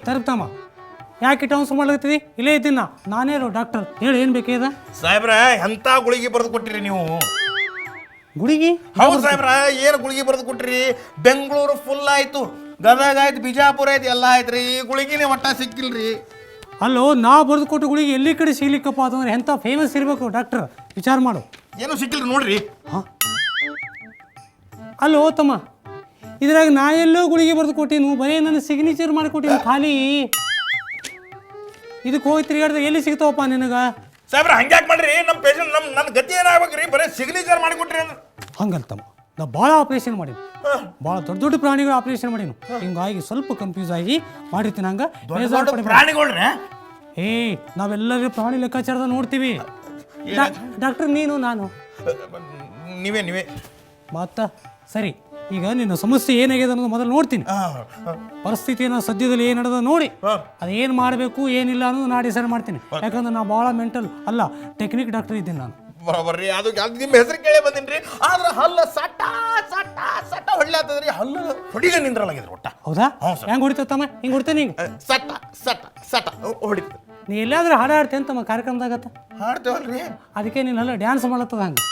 ತರ್ತಾಮ ಯಾಕೆ ಟೌನ್ಸ್ ಮಾಡ್ಲತ್ತೀವಿ ಇಲ್ಲೇ ಇದ್ದೀನ ನಾನೇನು ಡಾಕ್ಟರ್ ಹೇಳಿ ಏನು ಬೇಕಿದ ಸಾಹೇಬ್ರ ಎಂತ ಗುಳಿಗೆ ಬರೆದು ಕೊಟ್ಟಿರಿ ನೀವು ಗುಳಿಗೆ ಹೌದು ಸಾಹೇಬ್ರ ಏನು ಗುಳಿಗೆ ಬರೆದು ಕೊಟ್ಟಿರಿ ಬೆಂಗಳೂರು ಫುಲ್ ಆಯ್ತು ಗದಗ ಆಯ್ತು ಬಿಜಾಪುರ ಆಯ್ತು ಎಲ್ಲ ಆಯ್ತು ರೀ ಗುಳಿಗಿನೇ ಒಟ್ಟ ಸಿಕ್ಕಿಲ್ರಿ ಅಲ್ಲೋ ನಾ ಬರೆದು ಕೊಟ್ಟು ಗುಳಿಗೆ ಎಲ್ಲಿ ಕಡೆ ಸಿಗ್ಲಿಕ್ಕಪ್ಪ ಅಂತಂದ್ರೆ ಎಂಥ ಫೇಮಸ್ ಇರಬೇಕು ಡಾಕ್ಟರ್ ವಿಚಾರ ಮಾಡು ಏನು ಸಿಕ್ಕಿಲ್ರಿ ನೋಡ್ರಿ ಹಾಂ ಅಲ್ಲೋ ತಮ್ಮ ಇದ್ರಾಗ ನಾ ಎಲ್ಲೋ ಗುಳಿಗೆ ಬರೆದು ಕೊಟ್ಟಿನು ಬರೀ ನನ್ನ ಸಿಗ್ನೇಚರ್ ಮಾಡಿಕೊಟ್ಟಿನಿ ಖಾಲಿ ಇದಕ್ಕೆ ಹೋಗಿ ತಿರುಗಾಡ್ದಾಗ ಎಲ್ಲಿ ಸಿಗ್ತಾವಪ್ಪ ನಿನಗೆ ಸಾಹೇಬ್ರ ಹಂಗ್ಯಾಕೆ ಮಾಡ್ರಿ ನಮ್ಮ ಪೇಷಂಟ್ ನನ್ನ ಗತಿ ಏನಾಗ್ಬೇಕ್ರಿ ಬರೀ ಸಿಗ್ನೇಚರ್ ಮಾಡಿಕೊಟ್ರಿ ಹಂಗಂತಮ್ಮ ನಾ ಭಾಳ ಆಪ್ರೇಷನ್ ಮಾಡೀನಿ ಭಾಳ ದೊಡ್ಡ ದೊಡ್ಡ ಪ್ರಾಣಿಗಳು ಆಪ್ರೇಷನ್ ಮಾಡೀನಿ ಹಿಂಗಾಗಿ ಸ್ವಲ್ಪ ಕನ್ಫ್ಯೂಸ್ ಆಗಿ ಮಾಡಿರ್ತೀನಿ ಹಂಗೆ ಪ್ರಾಣಿಗಳ್ರಿ ನಾವೆಲ್ಲರೂ ಪ್ರಾಣಿ ಲೆಕ್ಕಾಚಾರದ ನೋಡ್ತೀವಿ ಡಾಕ್ಟರ್ ನೀನು ನಾನು ನೀವೇ ಮತ್ತ ಸರಿ ಈಗ ನಿನ್ನ ಸಮಸ್ಯೆ ಏನಾಗಿದೆ ಅನ್ನೋದು ಮೊದಲು ನೋಡ್ತೀನಿ ಪರಿಸ್ಥಿತಿಯನ್ನು ಸದ್ಯದಲ್ಲಿ ಏನು ನಡೆದ ನೋಡಿ ಅದೇನು ಮಾಡಬೇಕು ಏನಿಲ್ಲ ಅನ್ನೋದು ನಾ ಡಿಸೈಡ್ ಮಾಡ್ತೀನಿ ಯಾಕಂದ್ರೆ ನಾ ಭಾಳ ಮೆಂಟಲ್ ಅಲ್ಲ ಟೆಕ್ನಿಕ್ ಡಾಕ್ಟರ್ ಇದ್ದೀನಿ ನಾನು ಬರೋಬರ್ರಿ ಅದು ನಿಮ್ಮ ಹೆಸರು ಕೇಳೇ ಬಂದಿನಿ ರೀ ಆದ್ರೆ ಹಲ್ಲ ಸಟ್ಟ ಸಟ್ಟ ಸಟ್ಟ ಹೊಳ್ಳೆ ಆಗ್ತದ್ರಿ ಹಲ್ಲು ಹೊಡಿಗ ನಿಂದ್ರಲಾಗಿದ್ರಿ ಒಟ್ಟ ಹೌದಾ ಹೆಂಗೆ ಹೊಡಿತಮ್ಮ ಹಿಂಗೆ ಹೊಡಿತೇನೆ ಈಗ ಸಟ್ಟ ಸಟ್ಟ ಸಟ್ಟ ಹೊಡಿತ ನೀ ಎಲ್ಲಾದ್ರೂ ಹಾಡು ಹಾಡ್ತೇನೆ ತಮ್ಮ ಕಾರ್ಯಕ್ರಮದಾಗತ್ತ ಹಾಡ್ತೇವಲ್ರಿ ಅದಕ್ಕೆ ನೀನು ಹಲ್ಲ ಡ್ಯಾನ್ಸ್ ಮಾಡತ್ತದ ಹಂಗೆ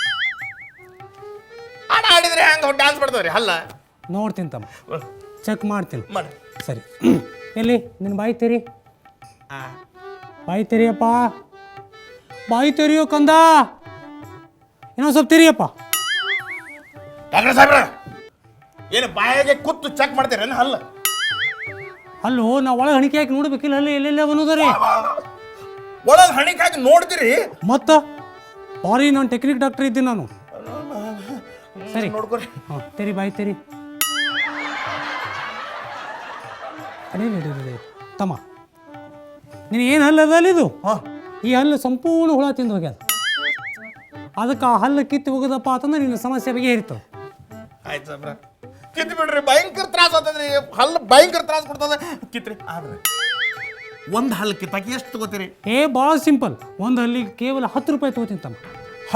ಹಾಡು ಹಾಡಿದ್ರೆ ಹಂಗೆ ಡ್ಯಾನ್ಸ್ ಮಾಡ್ತಾವ್ರಿ ಹಲ್ಲ ನೋಡ್ತೀನಿ ತಮ್ಮ ಚೆಕ್ ಮಾಡ್ತೀನಿ ಮಾಡಿ ಸರಿ ಎಲ್ಲಿ ನಿನ್ನ ಬಾಯಿ ತೆರಿ ಬಾಯಿ ತೆರಿಯಪ್ಪ ಬಾಯಿ ತೆರಿಯೋ ಕಂದ ಇನ್ನೊಂದು ಸ್ವಲ್ಪ ತೆರಿಯಪ್ಪ ಡಾಕ್ಟರ್ ಸಾಹೇಬ್ರ ಏನು ಬಾಯಿಗೆ ಕೂತು ಚೆಕ್ ಮಾಡ್ತೀರೇನು ಹಲ್ಲ ಅಲ್ಲೋ ನಾವು ಒಳಗೆ ಹಣಿಕೆ ಹಾಕಿ ನೋಡ್ಬೇಕಿಲ್ಲ ಅಲ್ಲಿ ಎಲ್ಲೆಲ್ಲ ಅನ್ನೋದ್ರಿ ಒಳಗೆ ಹಣಿಕೆ ಹಾಕಿ ನೋಡ್ತೀರಿ ಮತ್ತ ಬಾರಿ ನಾನು ಟೆಕ್ನಿಕ್ ಡಾಕ್ಟರ್ ಇದ್ದೀನಿ ನಾನು ಸರಿ ನೋಡ್ಕೊರಿ ಹಾಂ ತೆರಿ ಬಾಯಿ ತೆರಿ ಅದೇ ತಮ್ಮ ನೀನು ಏನು ಹಲ್ಲದ ಅಲ್ಲಿ ಇದು ಈ ಹಲ್ಲು ಸಂಪೂರ್ಣ ಹುಳ ತಿಂದು ಹೋಗ್ಯದ ಅದಕ್ಕೆ ಆ ಹಲ್ಲು ಕಿತ್ತು ಹೋಗೋದಪ್ಪ ಅಂತಂದ್ರೆ ನಿನ್ನ ಸಮಸ್ಯೆ ಬಗ್ಗೆ ಇರ್ತವೆ ಆಯ್ತು ಸಾಬ್ರ ಕಿತ್ತು ಬಿಡ್ರಿ ಭಯಂಕರ ತ್ರಾಸ ಆಗ್ತದ್ರಿ ಹಲ್ಲು ಭಯಂಕರ ತ್ರಾಸ ಕೊಡ್ತದ ಕಿತ್ರಿ ಆದ್ರೆ ಒಂದು ಹಲ್ಲು ಕಿತ್ತಾಕಿ ಎಷ್ಟು ತಗೋತೀರಿ ಭಾಳ ಸಿಂಪಲ್ ಒಂದು ಹಲ್ಲಿಗೆ ಕೇವಲ 10 ರೂಪಾಯಿ ತಗೋತೀನಿ ತಮ್ಮ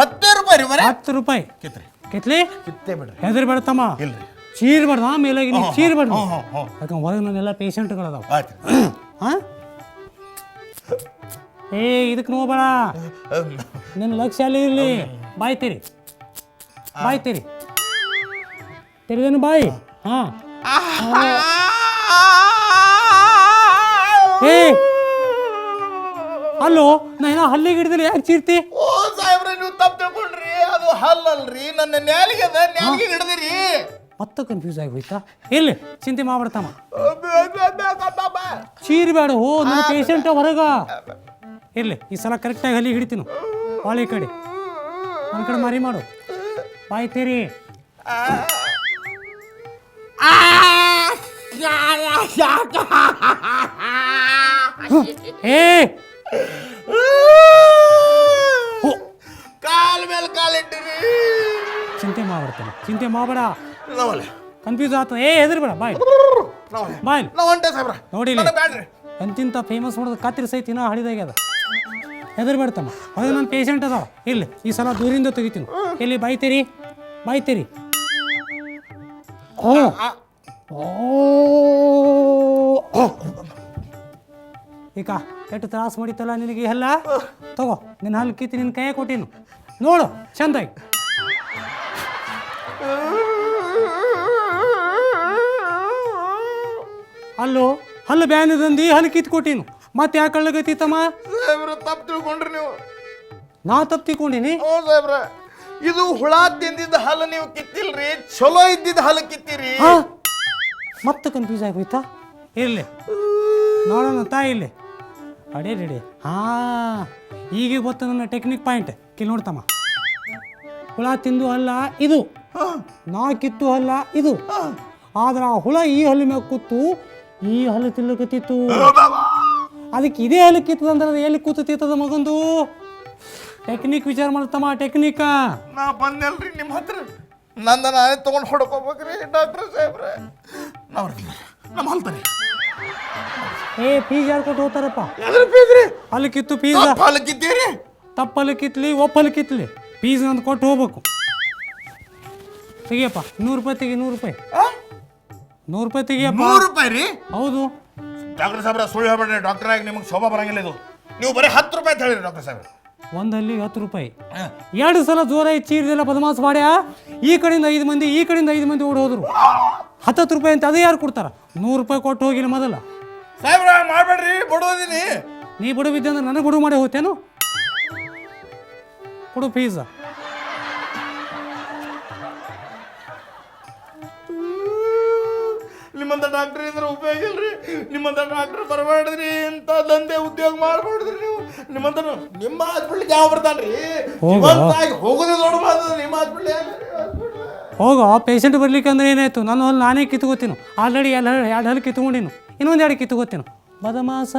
10 ರೂಪಾಯಿ ರೀ ಬರೀ 10 ರೂಪಾಯಿ ಕಿತ್ರಿ ಕಿತ್ಲಿ ಕಿತ್ತೇ ಬಿಡ್ರಿ ಹೆದರ್ ಬೇಡ ತಮ್ಮ ಇಲ್ರಿ ಚೀರ್ಬಾರ್ದು ಆಮೇಲಾಗಿ ನೀವು ಚೀರ್ಬಾರ್ದು ಯಾಕಂದ್ರೆ ಹೊರಗೆ ನನ್ನೆಲ್ಲ ಪೇಷಂಟ್ಗಳದಾವ ಆಯ್ತು ಹಾಂ ಇದಕ್ಕೆ ನೋಬೇಡ ನಿನ್ನ ಲಕ್ಷ್ಯ ಅಲ್ಲಿ ಇರಲಿ ಬಾಯಿ ತೆರಿ ಬಾಯಿ ತೆರಿ ತೆರಿದೇನು ಬಾಯಿ ಹಾಂ ಅಲ್ಲೋ ನಾ ಏನೋ ಹಲ್ಲಿಗೆ ಹಿಡಿದ್ರೆ ಯಾಕೆ ಚೀರ್ತಿ ಓ ಸಾಹೇಬ್ರೆ ನೀವು ತಪ್ಪು ತಿಳ್ಕೊಂಡ್ರಿ ಅದು ಹಲ್ಲಲ್ರಿ ನನ್ನ ನ್ಯಾಲಿಗೆ ಅದ ನ್ಯಾಲಿಗೆ ಹಿಡಿದಿರಿ ಮತ್ತೆ ಕನ್ಫ್ಯೂಸ್ ಆಗಿ ಹೋಯ್ತಾ ಇಲ್ಲಿ ಚಿಂತೆ ಮಾಡ್ಬಿಡ್ತಮ್ಮ ಚೀರ್ಬೇಡ ನನ್ನ ಪೇಷಂಟ್ ಹೊರಗ ಇರ್ಲಿ ಈ ಸಲ ಕರೆಕ್ಟಾಗಿ ಹಲ್ಲಿ ಹಿಡಿತೀನಿ ಬಾಳಿ ಕಡೆ ನನ್ನ ಕಡೆ ಮಾರಿ ಮಾಡು ಬಾಯಿ ತೇರಿ ಕಾಲ್ ಮೇಲೆ ಕಾಲಿಟ್ಟಿರಿ ಚಿಂತೆ ಮಾಡ್ಬಿಡ್ತೇನೆ ಚಿಂತೆ ಮಾಡಬೇಡ ಕನ್ಫ್ಯೂಸ್ ಆತ ಹೆದರ್ಬೇಡ ಬಾಯ್ ಬಾಯ್ ನೋಡಿ ಎಂತಿಂತ ಫೇಮಸ್ ಮಾಡೋದು ಕತ್ತಿರಿ ಸಹಿತ ಇನ್ನೂ ಹಳಿದಾಗ್ಯದ ಹೆದರ್ಬೇಡ್ತಮ್ಮ ಅದು ನನ್ನ ಪೇಷಂಟ್ ಅದಾವ ಇಲ್ಲಿ ಈ ಸಲ ದೂರಿಂದ ತೆಗಿತೀನಿ ಎಲ್ಲಿ ಬಾಯ್ತೀರಿ ಬಾಯ್ತೀರಿ ಈಗ ಎಷ್ಟು ತ್ರಾಸ ಮಾಡಿತ್ತಲ್ಲ ನಿನಗೆ ಹಲ್ಲ ತಗೋ ನಿನ್ನ ಹಲ್ಲು ಕಿತ್ತಿ ನಿನ್ನ ಕೈಯಾಗ ಕೊಟ್ಟಿನು ನೋಡು ಚಂದಾಗಿ ಅಲ್ಲೋ ಹಲ್ಲು ಬ್ಯಾನದಂದು ಹಲ್ಲು ಕಿತ್ತು ಕೊಟ್ಟಿನು ಮತ್ತೆ ಯಾಕೆ ಕಳ್ಳಗತ್ತಿತ್ತಮ್ಮ ತಪ್ಪು ತಿಳ್ಕೊಂಡ್ರಿ ನೀವು ನಾ ತಪ್ಪು ತಿಳ್ಕೊಂಡಿನಿ ಸಾಹೇಬ್ರ ಇದು ಹುಳ ತಿಂದಿದ್ದ ಹಲ್ಲು ನೀವು ಕಿತ್ತಿಲ್ರಿ ಚಲೋ ಇದ್ದಿದ್ದ ಹಲ್ಲು ಕಿತ್ತೀರಿ ಮತ್ತೆ ಕನ್ಫ್ಯೂಸ್ ಆಗೋಯ್ತಾ ಇರ್ಲಿ ನೋಡೋಣ ತಾ ಇಲ್ಲಿ ಅಡೇ ರೆಡಿ ಈಗ ಗೊತ್ತ ನನ್ನ ಟೆಕ್ನಿಕ್ ಪಾಯಿಂಟ್ ಕಿಲ್ ನೋಡ್ತಮ್ಮ ಹುಳ ತಿಂದು ಅಲ್ಲ ಇದು ನಾ ಕಿತ್ತು ಅಲ್ಲ ಇದು ಆದ್ರೆ ಆ ಹುಳ ಈ ಹಲ್ಲು ಮ್ಯಾಗ ಕೂತು ಈ ಹಲ್ಲು ತಿಲ್ಲಕತ್ತಿತ್ತು ಅದಕ್ಕೆ ಇದೇ ಹಲ್ಲು ಕಿತ್ತದಂದ್ರೆ ಎಲ್ಲಿ ಕೂತದ ಮಗಂದು ಟೆಕ್ನಿಕ್ ವಿಚಾರ ಮಾಡ್ತಮ್ಮ ಟೆಕ್ನಿಕ್ ನಾ ಬಂದಲ್ರಿ ನಿಮ್ಮ ಹತ್ರ ನಂದ ನಾನೇ ತಗೊಂಡು ಹೊಡ್ಕೋಬೇಕ್ರಿ ಡಾಕ್ಟರ್ ಸಾಹೇಬ್ರೆ ನಮ್ಮ ಹಲ್ತಾನೆ ಫೀಸ್ ಯಾರು ಕೊಟ್ಟು ಹೋಗ್ತಾರಪ್ಪ ಹಲ್ಲು ಕಿತ್ತು ಫೀಸ್ ಹಲ್ಲು ಕಿತ್ತೀರಿ ತಪ್ಪಲ್ಲಿ ಕಿತ್ಲಿ ಒಪ್ಪಲ್ಲಿ ಕಿತ್ಲಿ ಫೀಸ್ ಅಂತ ಕೊಟ್ಟು ಹೋಗ್ಬೇಕು ತೆಗಿಯಪ್ಪ 100 ರೂಪಾಯಿ ತೆಗಿ 100 ರೂಪಾಯಿ 100 ರೂಪಾಯಿ ತೆಗಿಯಪ್ಪ 100 ರೂಪಾಯಿ ರೀ ಹೌದು ಡಾಕ್ಟರ್ ಸಾಹೇಬ್ರ ಸುಳ್ಳು ಹೇಳ್ಬೇಡ್ರಿ, ಡಾಕ್ಟರ್ ಆಗಿ ನಿಮಗೆ ಶೋಭಾ ಬರಂಗಿಲ್ಲ ಇದು. ನೀವು ಬರೀ 10 ರೂಪಾಯಿ ಅಂತ ಹೇಳಿರಿ ಡಾಕ್ಟರ್ ಸಾಹೇಬ್ರ. ಒಂದು ಹಲ್ಲಿಗೆ 10 ರೂಪಾಯಿ. 2 ಸಲ ಜೋರಾಗಿ ಚೀರ್ದೆಲ್ಲ ಬದಮಾಸ್ ಮಾಡ್ಯಾ. ಈ ಕಡೆಯಿಂದ 5 ಮಂದಿ, ಈ ಕಡೆಯಿಂದ 5 ಮಂದಿ ಓಡಿ ಹೋದ್ರು. 10 ರೂಪಾಯಿ ಅಂತ ಅದೇ ಯಾರು ಕೊಡ್ತಾರ? 100 ರೂಪಾಯಿ ಕೊಟ್ಟು ಹೋಗಿಲ್ಲ ಮೊದಲ. ಸಾಹೇಬ್ರ ಮಾಡ್ಬೇಡ್ರಿ, ಬಡೋದೀನಿ. ನೀ ಬಡು ಬಿದ್ದೆ ಅಂದ್ರೆ ನನಗೆ ಬಡು ಮಾಡಿ ಹೋಗ್ತೇನು? ಕೊಡು ಫೀಸ್. ನಿಮ್ಮಂತ ಡಾಕ್ಟರ್ ಇದ್ರೆ ಉಪಯೋಗ ಇಲ್ರಿ. ನಿಮ್ಮಂತ ಡಾಕ್ಟರ್ ಬರಬೇಡ್ರಿ, ಇಂಥ ದಂಧೆ ಉದ್ಯೋಗ ಮಾಡ್ಬೇಡ್ರಿ ನೀವು. ನಿಮ್ಮ ಹಾಸ್ಪಿಟ್ಲಿಗೆ ಯಾವ ಬರ್ತಾನ್ರಿ? ಹೋಗೋದೇ ನೋಡ್ಬಾರ್ದು ನಿಮ್ಮ ಹಾಸ್ಪಿಟ್ಲಿಗೆ. ಹೋಗೋ, ಪೇಷಂಟ್ ಬರ್ಲಿಕ್ಕೆ ಅಂದ್ರೆ ಏನಾಯ್ತು? ನಾನು ಅಲ್ಲಿ ನಾನೇ ಕಿತ್ಕೋತೀನಿ. ಆಲ್ರೆಡಿ 2 ಹಲ್ಲು ಕಿತ್ಕೊಂಡಿನು, ಇನ್ನೊಂದು 2 ಕಿತ್ಕೋತೀನಿ. ಬದಮಾಸ.